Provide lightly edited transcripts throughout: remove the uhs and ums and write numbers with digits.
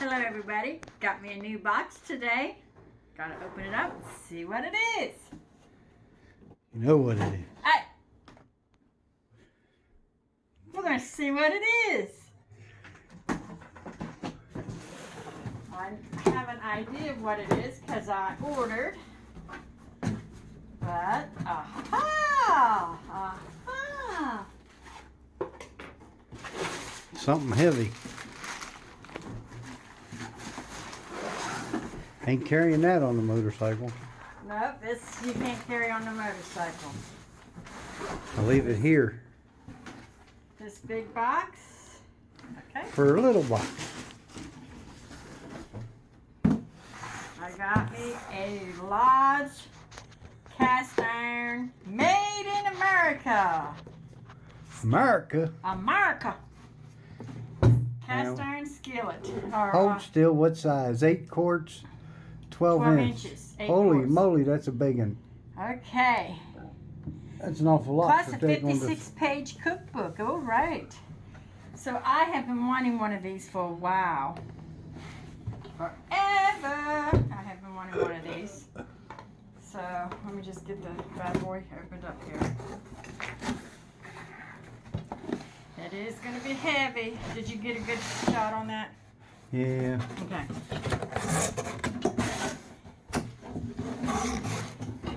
Hello everybody, got me a new box today. Gotta open it up and see what it is. You know what it is. We're gonna see what it is. I have an idea of what it is because I ordered. But, aha! Something heavy. Ain't carrying that on the motorcycle. Nope, this you can't carry on the motorcycle. I'll leave it here. This big box. Okay. For a little box. I got me a Lodge cast iron made in America. America? America. Cast iron skillet. Hold still, what size? 8 quarts? 12 inches. 8 Holy quarts. moly, that's a big one. Okay. That's an awful lot. Plus a 56-page cookbook. All right. So I have been wanting one of these for a while. Forever. I have been wanting one of these. So let me just get the bad boy opened up here. It is going to be heavy. Did you get a good shot on that? Yeah. Okay.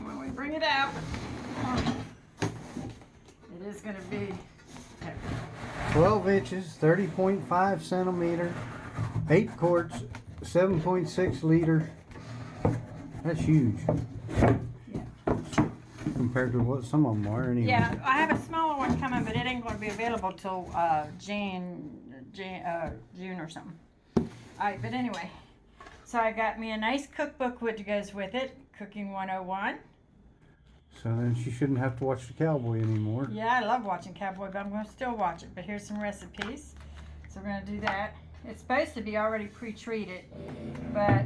When we bring it out, it is going to be heavy. 12 inches, 30.5 centimeter, 8 quarts, 7.6 liter. That's huge. Yeah. Compared to what some of them are anyway. Yeah, I have a smaller one coming, but it ain't going to be available till June or something. Alright, but anyway, so I got me a nice cookbook which goes with it, Cooking 101. So then she shouldn't have to watch the cowboy anymore. Yeah, I love watching Cowboy, but I'm going to still watch it. But here's some recipes. So we're going to do that. It's supposed to be already pre-treated, but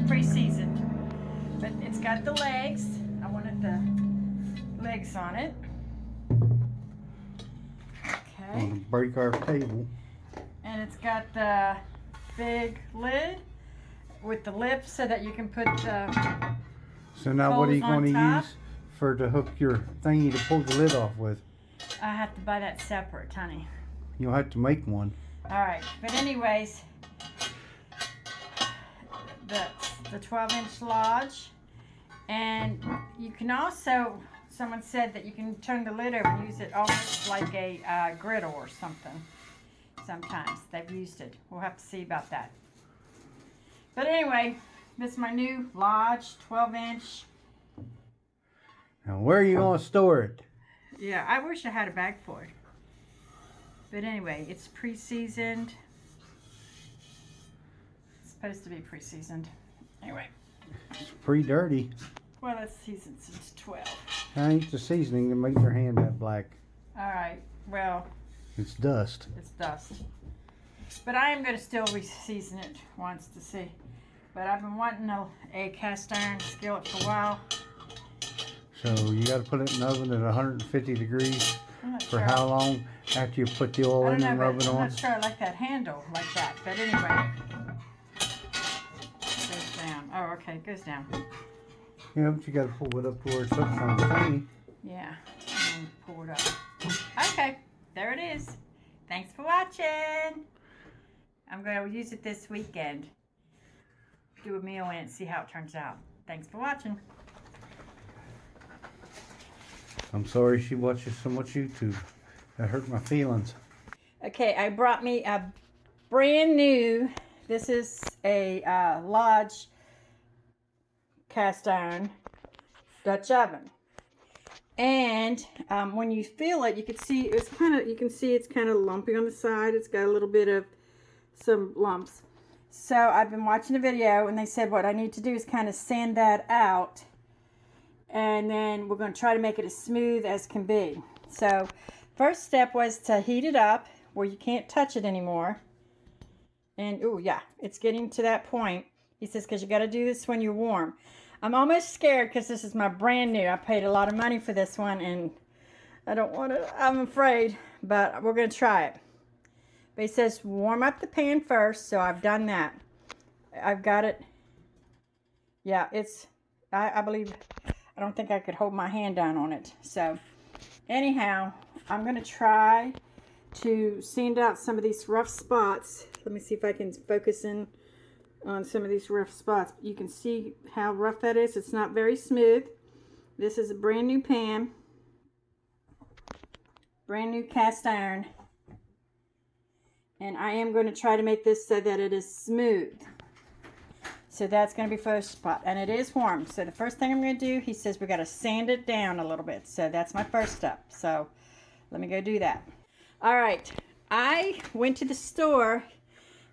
pre-seasoned. But it's got the legs. I wanted the legs on it. Okay. Want to break our table. And it's got the big lid with the lip so that you can put the So now what are you holes on going to top. use to hook your thingy to pull the lid off with? I have to buy that separate, honey. You'll have to make one. Alright, but anyways, that's the 12-inch Lodge. And you can also, someone said that you can turn the lid over and use it almost like a griddle or something. Sometimes they've used it. We'll have to see about that. But anyway, this is my new Lodge 12-inch. Now where are you going to store it? Yeah, I wish I had a bag for it. But anyway, it's pre-seasoned. It's supposed to be pre-seasoned. Anyway. It's pretty dirty. Well, it's seasoned since 12. I ain't the seasoning that makes your hand that black. Alright, well, It's dust. it's dust. But I am going to still re-season it once to see. But I've been wanting a cast iron skillet for a while. So you got to put it in the oven at 150 degrees I'm not for sure. how long after you put the oil I in don't and know, rub but it I'm on? not sure I like that handle like that. But anyway. It goes down. Oh, okay, it goes down. Yeah, but you got to pull it up to where it's up on the thingy. Yeah, and then pull it up. Okay, there it is. Thanks for watching. I'm going to use it this weekend. Do a meal in it and see how it turns out. Thanks for watching. I'm sorry she watches so much YouTube. That hurt my feelings. Okay, I brought me a brand new, this is a Lodge cast iron Dutch oven. And when you feel it, you can see it's kind of lumpy on the side. It's got a little bit of some lumps. So I've been watching a video and they said what I need to do is kind of sand that out. And then we're going to try to make it as smooth as can be. So first step was to heat it up where you can't touch it anymore. And oh yeah, it's getting to that point. He says because you got to do this when you're warm. I'm almost scared because this is my brand new. I paid a lot of money for this one and I don't want to, I'm afraid, but we're going to try it. But he says warm up the pan first, so I've done that. I've got it. Yeah, it's, I believe, I don't think I could hold my hand down on it. So anyhow, I'm going to try to sand out some of these rough spots. Let me see if I can focus in on some of these rough spots. You can see how rough that is. It's not very smooth. This is a brand new pan. Brand new cast iron. And I am going to try to make this so that it is smooth. So that's going to be first spot. And it is warm. So the first thing I'm going to do, he says we got to sand it down a little bit. So that's my first step. So let me go do that. All right. I went to the store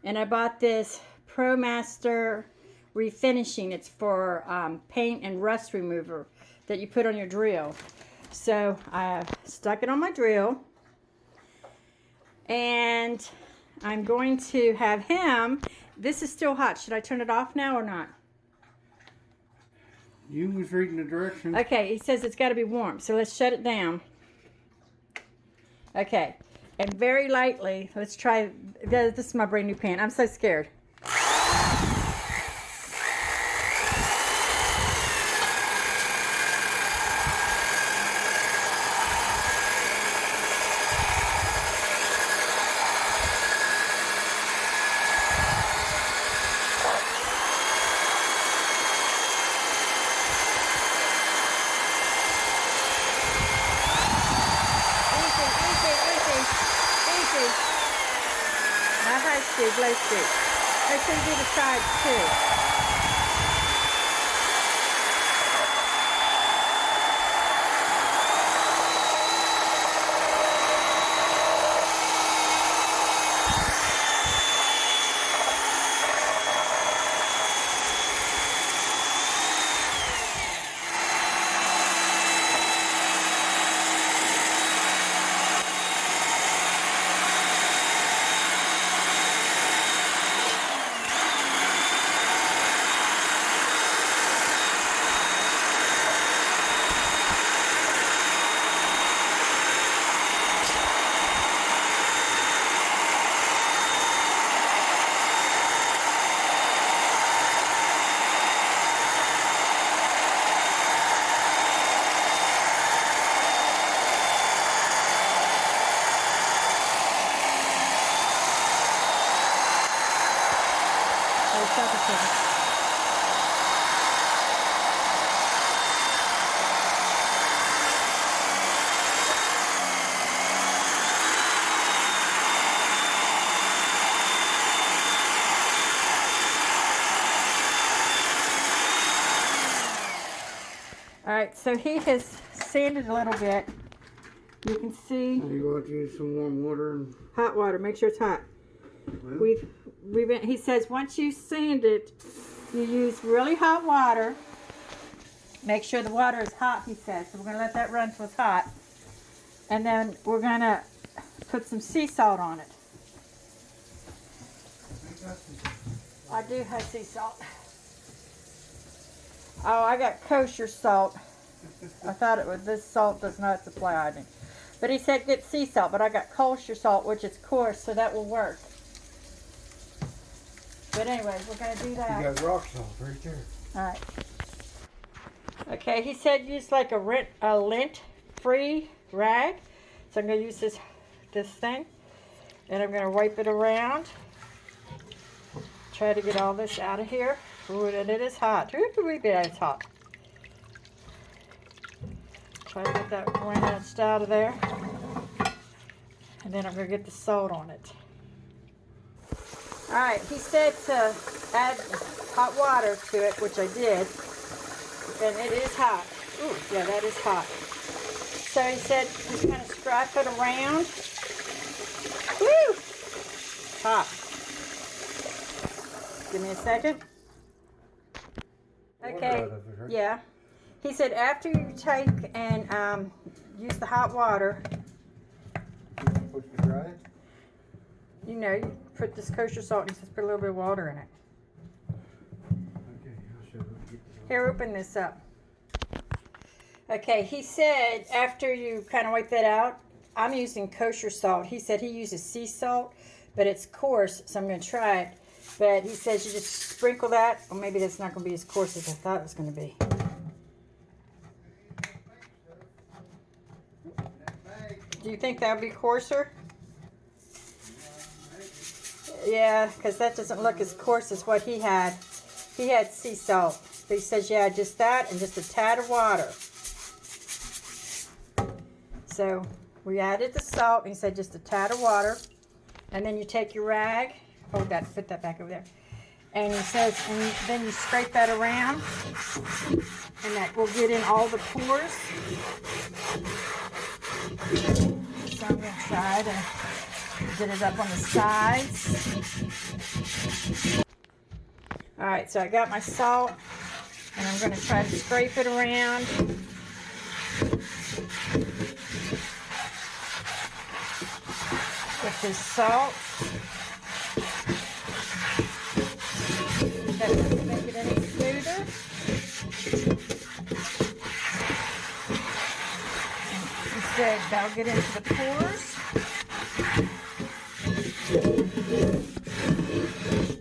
and I bought this ProMaster refinishing. It's for paint and rust remover that you put on your drill. So I stuck it on my drill. And I'm going to have him. This is still hot. Should I turn it off now or not? You was reading the directions. Okay, he says it's got to be warm. So let's shut it down. Okay, and very lightly, let's try. This is my brand new pan. I'm so scared. Not high speed, low speed. Make sure you do the sides too. All right, so he has sanded a little bit. You can see. You want to use some warm water and Hot water. Make sure it's hot. well, He says once you sand it, you use really hot water. Make sure the water is hot, he says. So we're going to let that run till it's hot. And then we're going to put some sea salt on it. I do have sea salt. Oh, I got kosher salt. I thought it was, this salt does not supply iodine. But he said get sea salt, but I got kosher salt, which is coarse, so that will work. But anyway, we're going to do that. you got rock salt right there. All right. Okay, he said use like a lint-free rag. So I'm going to use this thing, and I'm going to wipe it around. Try to get all this out of here. Ooh, and it is hot. Ooh, it's hot. Try to get that rinsed out of there. And then I'm going to get the salt on it. All right, he said to add hot water to it, which I did. And it is hot. Ooh, yeah, that is hot. So he said just kind of scrape it around. Woo! Hot. Give me a second. Okay, yeah. He said after you take and use the hot water, Supposed to dry it? you know, you put this kosher salt, he says put a little bit of water in it. Okay, I'll show you. Here, open this up. Okay, he said after you kind of wipe that out, I'm using kosher salt. He said he uses sea salt but it's coarse, so I'm going to try it. But he says you just sprinkle that. Or maybe that's not going to be as coarse as I thought it was going to be. Do you think that would be coarser? Yeah, because that doesn't look as coarse as what he had. He had sea salt. But he says, yeah, just that and just a tad of water. So we added the salt. And he said just a tad of water. And then you take your rag. Hold that, put that back over there. And he says, and then you scrape that around. And that will get in all the pores. So I'm going to try to get it up on the sides. Alright, so I got my salt. And I'm going to try to scrape it around. With this salt. That doesn't make it any smoother. And instead, that'll get into the pores.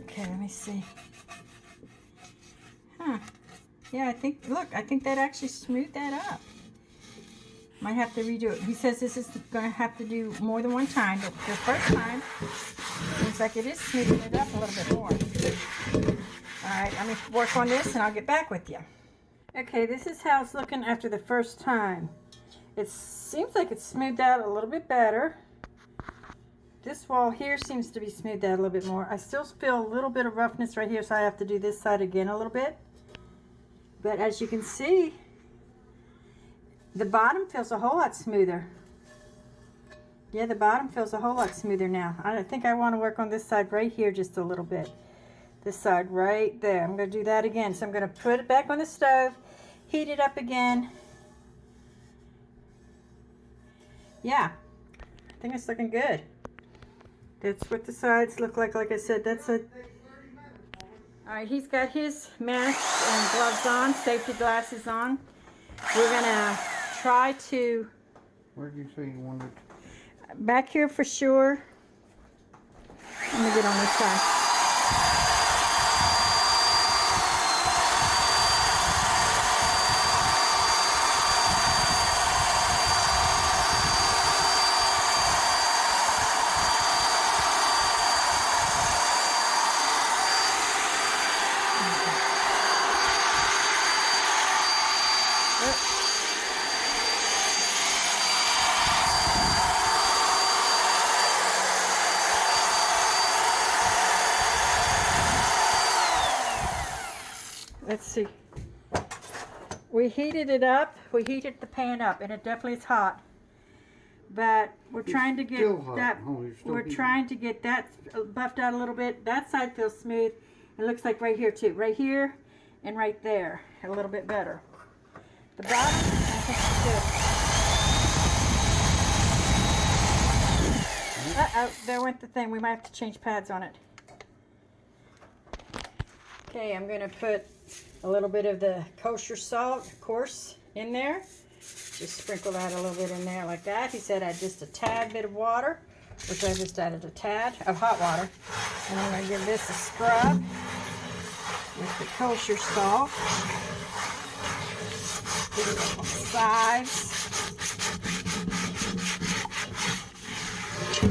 Okay, let me see. Huh. Yeah, I think, look, I think that actually smoothed that up. Might have to redo it. He says this is going to have to do more than one time, but the first time, seems like it is smoothing it up a little bit more. Alright, let me work on this and I'll get back with you. Okay, this is how it's looking after the first time. It seems like it's smoothed out a little bit better. This wall here seems to be smoothed out a little bit more. I still feel a little bit of roughness right here, so I have to do this side again a little bit. But as you can see, the bottom feels a whole lot smoother. Yeah, the bottom feels a whole lot smoother now. I think I want to work on this side right here just a little bit. This side right there. I'm going to do that again. So I'm going to put it back on the stove, heat it up again. Yeah, I think it's looking good. That's what the sides look like. Like I said, that's a... Alright, he's got his mask and gloves on, safety glasses on. We're going to try to... Where did you say you wanted? Back here for sure. Let me get on this side. Let's see. We heated it up. We heated the pan up, and it definitely is hot. But we're trying to get that. We're trying to get that buffed out a little bit. That side feels smooth. It looks like right here too. Right here and right there, a little bit better. The bottom, I think it's good. Uh-oh, there went the thing. We might have to change pads on it. Okay, I'm going to put a little bit of the kosher salt, of course, in there. Just sprinkle that a little bit in there like that. He said add just a tad bit of water, which I just added a tad of hot water. And I'm going to give this a scrub with the kosher salt. Get it up on the sides. I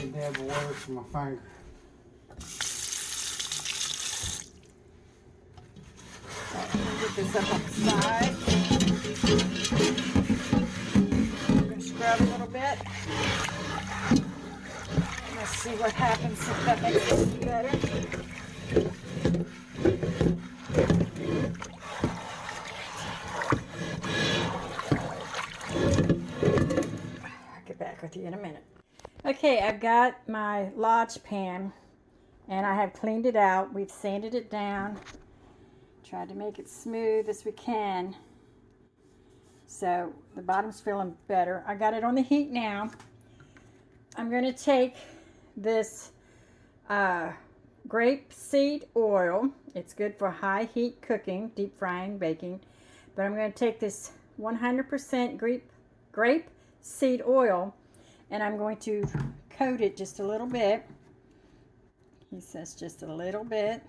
need to have water for my finger. Get this up on the side. I'm going to scrub a little bit. Let's see what happens if that makes it better. I'll get back with you in a minute. Okay, I've got my lodge pan and I have cleaned it out. We've sanded it down. Tried to make it smooth as we can. So the bottom's feeling better. I got it on the heat now. I'm going to take this grapeseed oil. It's good for high heat cooking, deep frying, baking. But I'm going to take this 100% grape seed oil And I'm going to coat it just a little bit. He says just a little bit.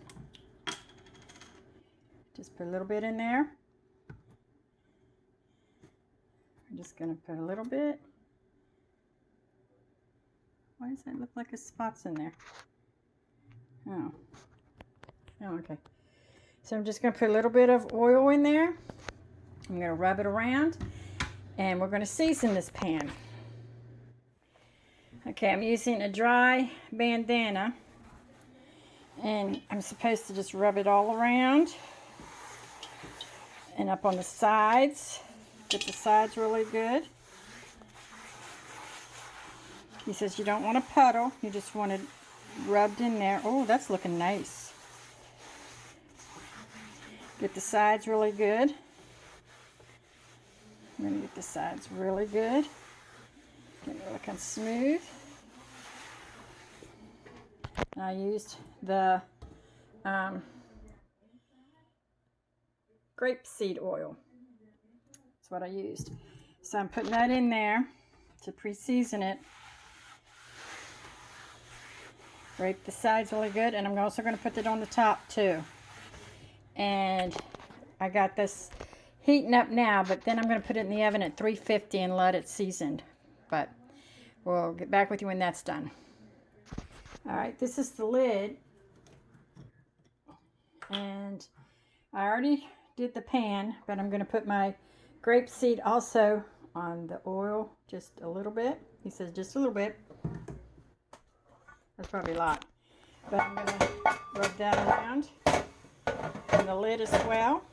Just put a little bit in there. I'm just going to put a little bit. Why does that look like a spot's in there? Oh. Oh, okay. So I'm just going to put a little bit of oil in there. I'm going to rub it around. And we're going to season this pan. Okay, I'm using a dry bandana. And I'm supposed to just rub it all around. And up on the sides. Get the sides really good. He says you don't want to puddle. You just want it rubbed in there. Oh, that's looking nice. Get the sides really good. I'm going to get the sides really good. Get it looking smooth. And I used the grapeseed oil. That's what I used. So I'm putting that in there to pre-season it. Grape the sides really good, and I'm also going to put it on the top too. And I got this heating up now, but then I'm going to put it in the oven at 350 and let it season. But we'll get back with you when that's done. All right, this is the lid. And I already did the pan, but I'm going to put my grapeseed also on the oil just a little bit. He says just a little bit. That's probably a lot. But I'm going to rub that around on the lid as well.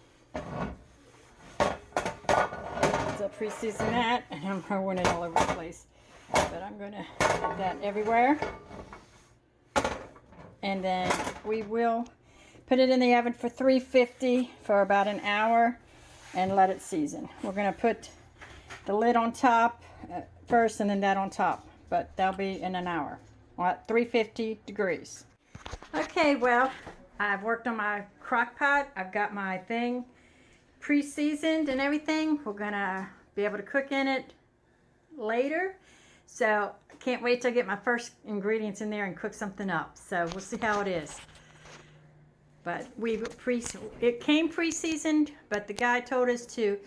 So pre-season that, and I'm throwing it all over the place. But I'm going to put that everywhere. And then we will put it in the oven for 350 for about an hour and let it season. We're going to put the lid on top first and then that on top. But that'll be in an hour at 350 degrees. Okay, well, I've worked on my crock pot. I've got my thing pre-seasoned and everything. We're going to be able to cook in it later. So I can't wait till I get my first ingredients in there and cook something up. So we'll see how it is. But it came pre-seasoned, but the guy told us to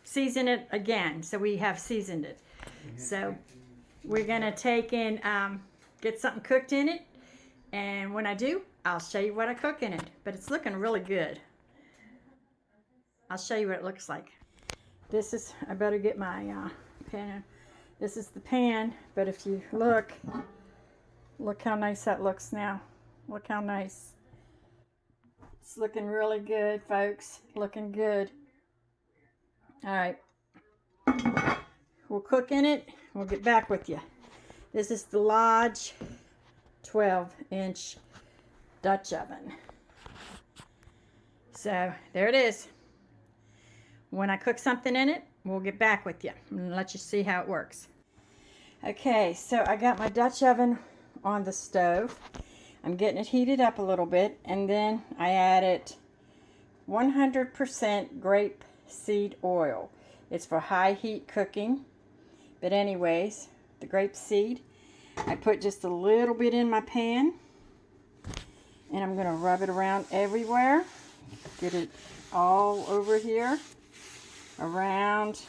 season it again. So we have seasoned it. So we're going to take and get something cooked in it. And when I do, I'll show you what I cook in it. But it's looking really good. I'll show you what it looks like. This is, I better get my pan. This is the pan, but if you look how nice that looks now. Look how nice. It's looking really good, folks. Looking good. All right. We'll cook in it. We'll get back with you. This is the Lodge 12-inch Dutch oven. So there it is. When I cook something in it, we'll get back with you and let you see how it works. Okay, so I got my Dutch oven on the stove. I'm getting it heated up a little bit, and then I added 100% grape seed oil. It's for high heat cooking. But anyways, the grape seed, I put just a little bit in my pan, and I'm going to rub it around everywhere. Get it all over here, around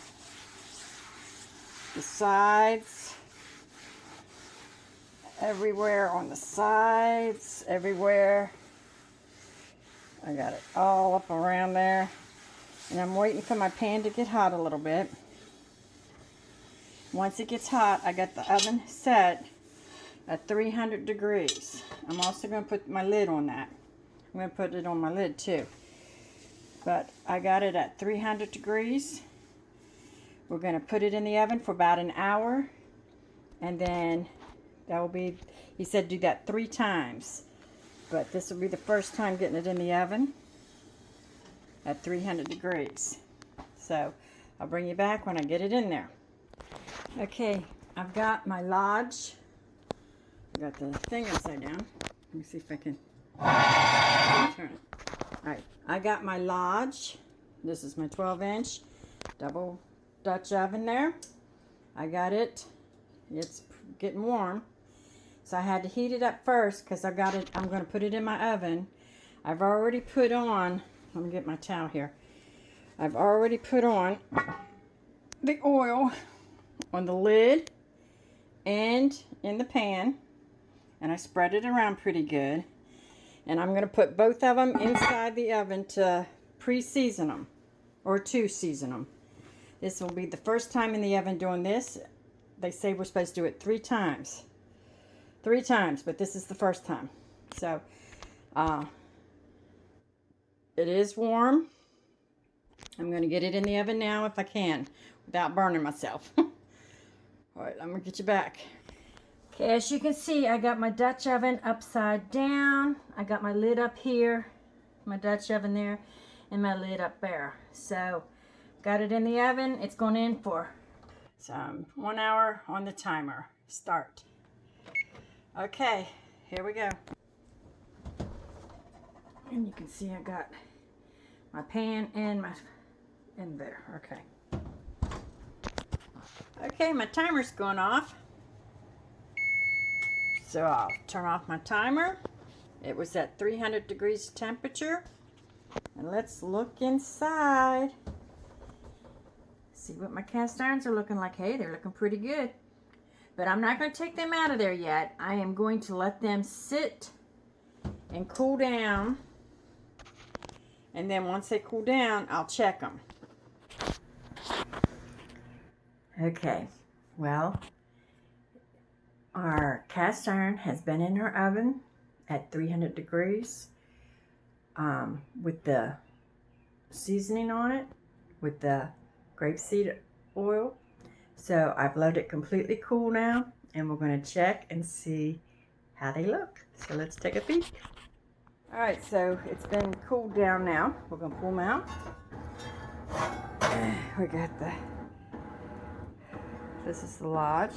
the sides, everywhere on the sides, everywhere. I got it all up around there, and I'm waiting for my pan to get hot a little bit. Once it gets hot, I got the oven set at 300 degrees. I'm also going to put my lid on that. I'm going to put it on my lid too. But I got it at 300 degrees. We're going to put it in the oven for about an hour. And then that will be, he said do that 3 times. But this will be the first time getting it in the oven at 300 degrees. So I'll bring you back when I get it in there. Okay, I've got my Lodge. I got the thing upside down. Let me see if I can turn it. Alright, I got my Lodge. This is my 12-inch double Dutch oven there. I got it. It's getting warm. So I had to heat it up first because I'm going to put it in my oven. I've already put on, let me get my towel here. I've already put on the oil on the lid and in the pan. And I spread it around pretty good. And I'm going to put both of them inside the oven to pre-season them. Or to season them. This will be the first time in the oven doing this. They say we're supposed to do it 3 times. 3 times, but this is the first time. So, it is warm. I'm going to get it in the oven now if I can, without burning myself. All right, I'm going to get you back. Okay, as you can see, I got my Dutch oven upside down. I got my lid up here, my Dutch oven there, and my lid up there. So, got it in the oven. It's going in for 1 hour on the timer. Start. Okay, here we go. And you can see I got my pan and my in there. Okay. Okay, my timer's going off. So I'll turn off my timer. It was at 300 degrees temperature. And let's look inside. See what my cast irons are looking like. Hey, they're looking pretty good. But I'm not going to take them out of there yet. I am going to let them sit and cool down. And then once they cool down, I'll check them. Okay, well, our cast iron has been in our oven at 300 degrees with the seasoning on it, with the grapeseed oil. So I've let it completely cool now, and we're going to check and see how they look. So let's take a peek. All right, so it's been cooled down now. We're going to pull them out. We got this is the lodge.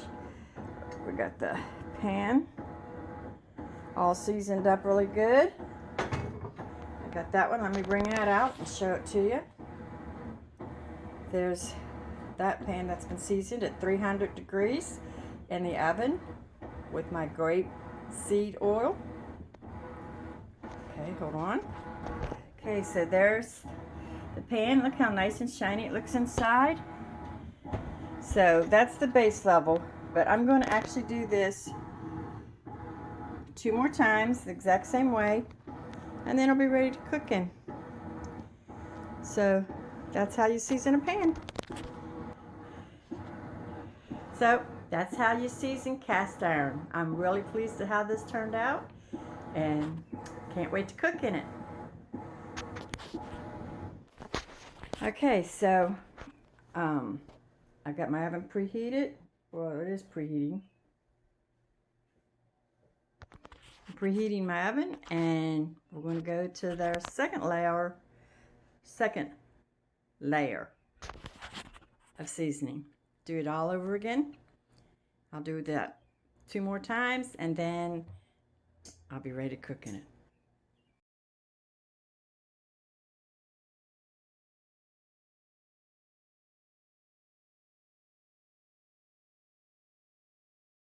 We got the pan all seasoned up really good. I got that one. Let me bring that out and show it to you. There's that pan that's been seasoned at 300 degrees in the oven with my grape seed oil. Okay, hold on. Okay, so there's the pan. Look how nice and shiny it looks inside. So that's the base level, but I'm going to actually do this 2 more times the exact same way, and then it'll be ready to cook in. So that's how you season a pan. So that's how you season cast iron. I'm really pleased at how this turned out, and can't wait to cook in it. Okay, so I've got my oven preheated. Well, it is preheating. I'm preheating my oven, and we're going to go to their second layer of seasoning. Do it all over again. I'll do that 2 more times, and then I'll be ready to cook in it.